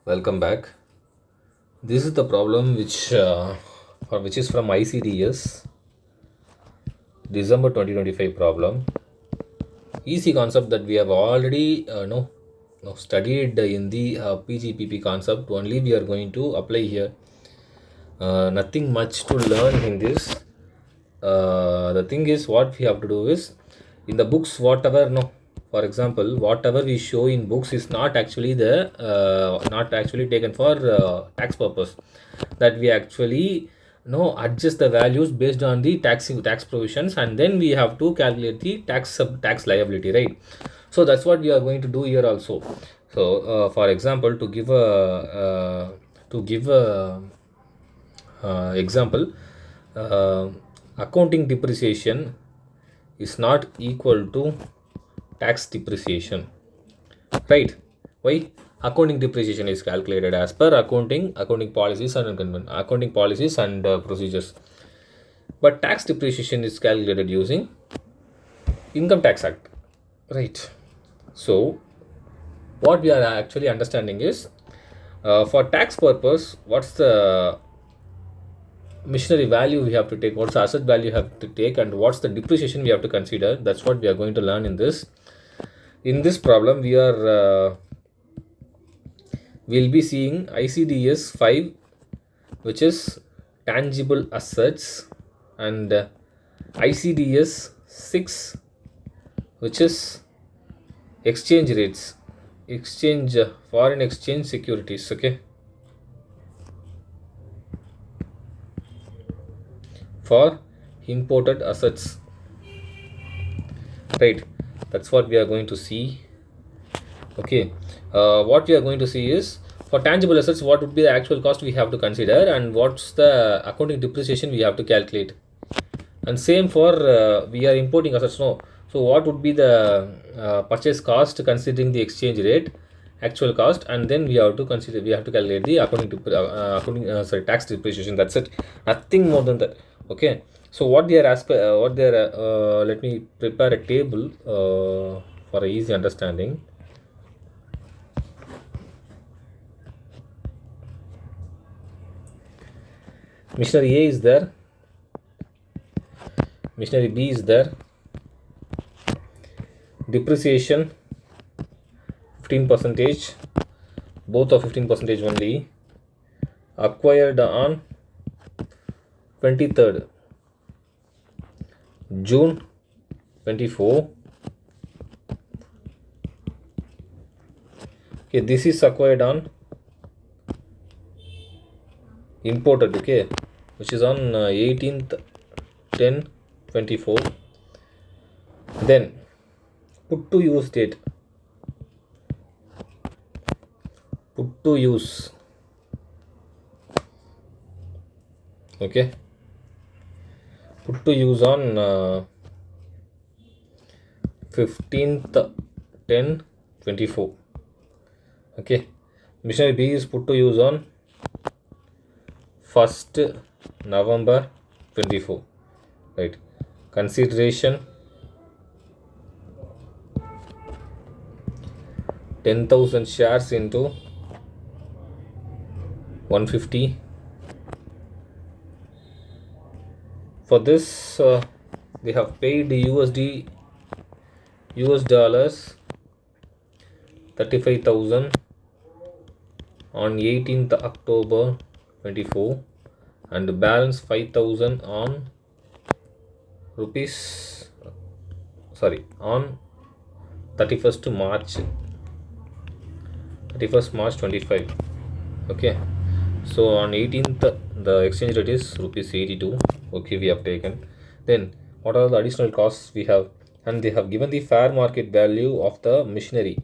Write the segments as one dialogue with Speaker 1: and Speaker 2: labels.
Speaker 1: Welcome back. This is the problem which is from ICDS December 2025 problem. Easy concept that we have already studied in the PGPP concept. Only we are going to apply here. Nothing much to learn in this. The thing is, what we have to do is in the books, whatever no, for example, whatever we show in books is not actually taken for tax purpose. That we actually adjust the values based on the tax provisions, and then we have to calculate the tax liability, right? So that's what we are going to do here also. So for example, to give a example, uh, accounting depreciation is not equal to tax depreciation, right? Why? Accounting depreciation is calculated as per accounting policies and procedures, but tax depreciation is calculated using income tax act, right? So what we are actually understanding is, for tax purpose, what's the machinery value we have to take, what's the asset value you have to take, and what's the depreciation we have to consider. That's what we are going to learn in this problem. We'll be seeing ICDS 5, which is tangible assets, and ICDS 6, which is exchange rates, foreign exchange securities. Okay, for imported assets, right? That's what we are going to see. Okay, what we are going to see is, for tangible assets, what would be the actual cost we have to consider, and what's the accounting depreciation we have to calculate. And same for we are importing assets, no? So what would be the purchase cost considering the exchange rate, actual cost, and then we have to calculate the tax depreciation. That's it, nothing more than that. Okay, so let me prepare a table for a easy understanding. Missionary A is there, missionary B is there, depreciation 15%, both are 15% only, acquired on 23rd June 24. Okay, this is acquired on imported, okay, which is on 18th 10 24. Then put to use date, put to use, okay, put to use on 15th 10 24. Okay, missionary B is put to use on 1st November 24, right? Consideration 10,000 shares into 150. For this, they have paid US dollars 35,000 on 18th October 24, and balance 5,000 on on 31st March 25. Okay, so on 18th the exchange rate is rupees 82. Okay, we have taken. Then what are the additional costs we have? And they have given the fair market value of the machinery.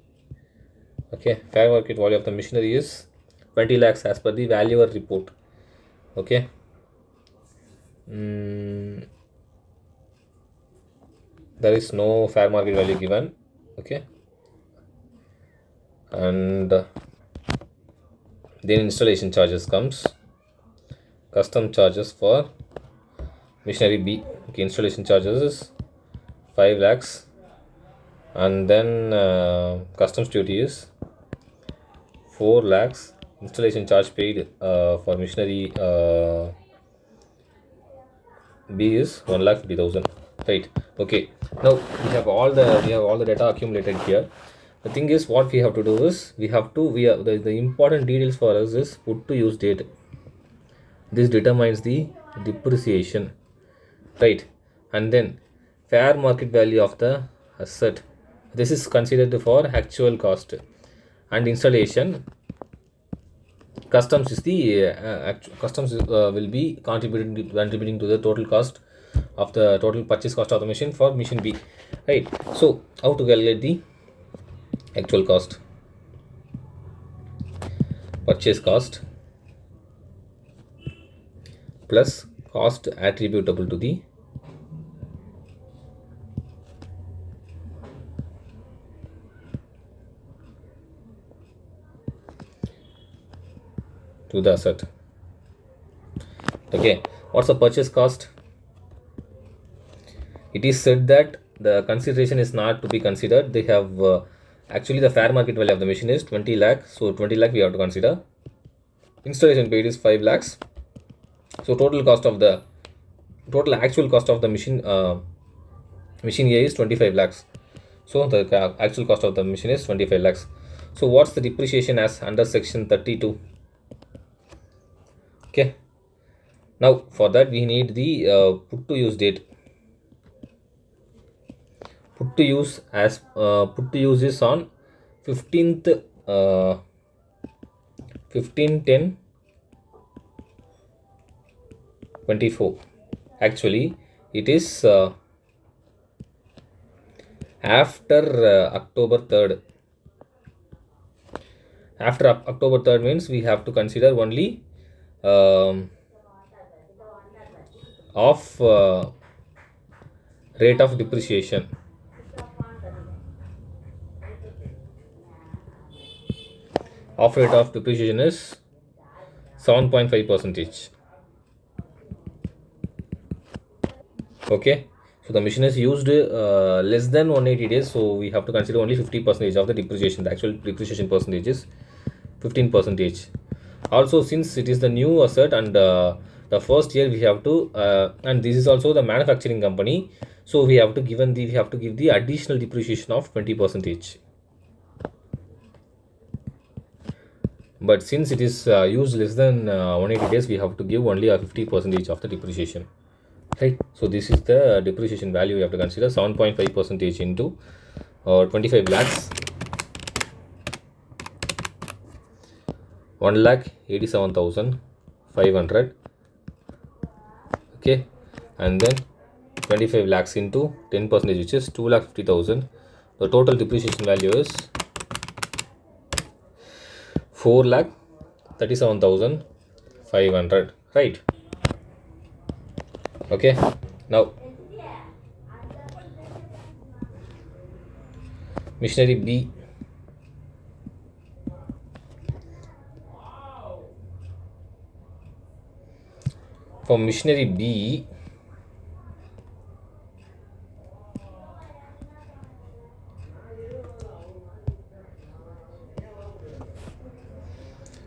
Speaker 1: Okay, fair market value of the machinery is 20 lakhs as per the valuer report. Okay, there is no fair market value given. Okay, and then installation charges comes, custom charges for machinery B. Okay, installation charges is 5 lakhs, and then customs duty is 4 lakhs installation charge paid for machinery B is 1,50,000. Right. Okay. Now we have all the data accumulated here. The thing is, what we have to do is we have the important details for us is put to use date. This determines the depreciation, right? And then fair market value of the asset. This is considered for actual cost, and installation customs is the customs will be contributing to the total cost of the total purchase cost of the machine for machine B, right? So how to calculate the actual cost? Purchase cost plus cost attributable to the asset. Okay, what's the purchase cost? It is said that the consideration is not to be considered. They have actually the fair market value of the machine is 20 lakh, so 20 lakh we have to consider. Installation paid is 5 lakhs, so total actual cost of the machine A is 25 lakhs. So the actual cost of the machine is 25 lakhs. So what's the depreciation as under section 32? Okay, now for that we need the put to use date. Put to use is on 15th 15/10/24. Actually it is after October 3rd. After October 3rd means we have to consider only of rate of depreciation. Off rate of depreciation is 7.5 percentage. Okay, so the machine is used less than 180 days, so we have to consider only 50 percentage of the depreciation. The actual depreciation percentage is 15 percentage. Also, since it is the new asset and the first year we have to and this is also the manufacturing company, so we have to give the additional depreciation of 20 percentage. But since it is used less than 180 days, we have to give only a 50 percentage of the depreciation, right? So this is the depreciation value we have to consider. 7.5 percentage into 25 lakhs, 1,87,500. Okay, and then 25 lakhs into 10 percentage, which is 2,50,000. The total depreciation value is 4,37,500, right? Okay, now machinery B. For machinery B,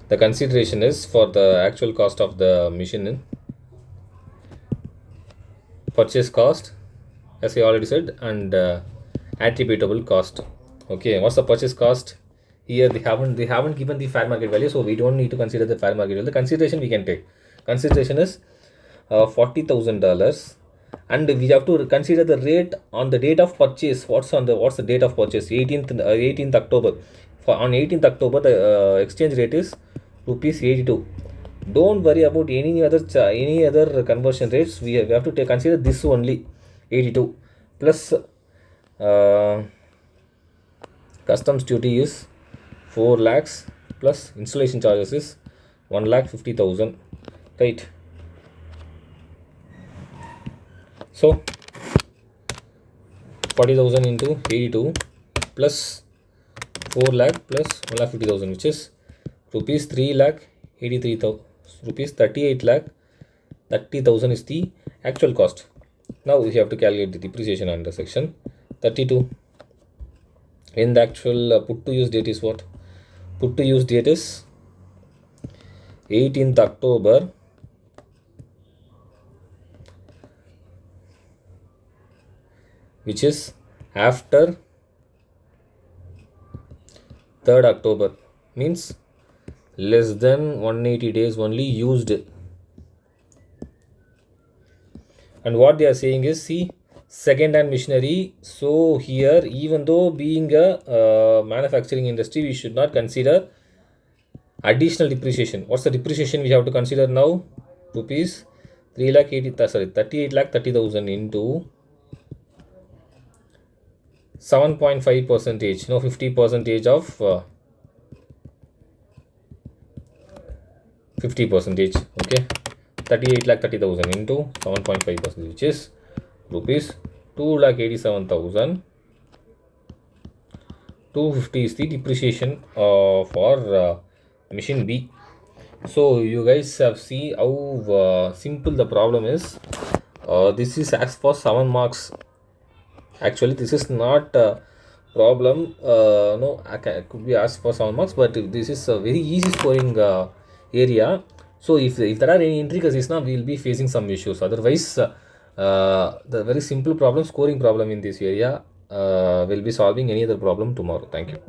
Speaker 1: the consideration is for the actual cost of the machine, purchase cost, as I already said, and attributable cost. Okay, what's the purchase cost? Here they haven't given the fair market value, so we don't need to consider the fair market value. The consideration we can take. Consideration is $40,000, and we have to consider the rate on the date of purchase. What's the date of purchase? 18th October. On 18th October, the exchange rate is rupees 82. Don't worry about any other conversion rates. We have to consider this only, 82 plus customs duty is 4 lakhs plus installation charges is 1,50,000, right? So 40,000 into 82 plus 4 lakh plus 1,50,000, which is rupees 3 lakh 83,000, rupees 38 lakh 30,000 is the actual cost. Now we have to calculate the depreciation under section 32. In the actual put to use date is what? Put to use date is 18th October, which is after 3rd October, means less than 180 days only used. And what they are saying is, see, second hand machinery. So here, even though being a manufacturing industry, we should not consider additional depreciation. What's the depreciation we have to consider now? Rupees 3 lakh 80, sorry, 38 lakh 30,000 into 7.5 percentage, 50 percentage of 50 percentage. Okay, 38 lakh 30,000 into 7.5 percent, which is rupees 2 lakh 87,000. 250 is the depreciation for machine B. So you guys have seen how simple the problem is. This is asked for 7 marks. Actually, this is not a problem. No, could be asked for 7 marks, but this is a very easy scoring area. So if there are any intricacies now, we will be facing some issues. Otherwise, the very simple problem, scoring problem in this area, will be solving any other problem tomorrow. Thank you.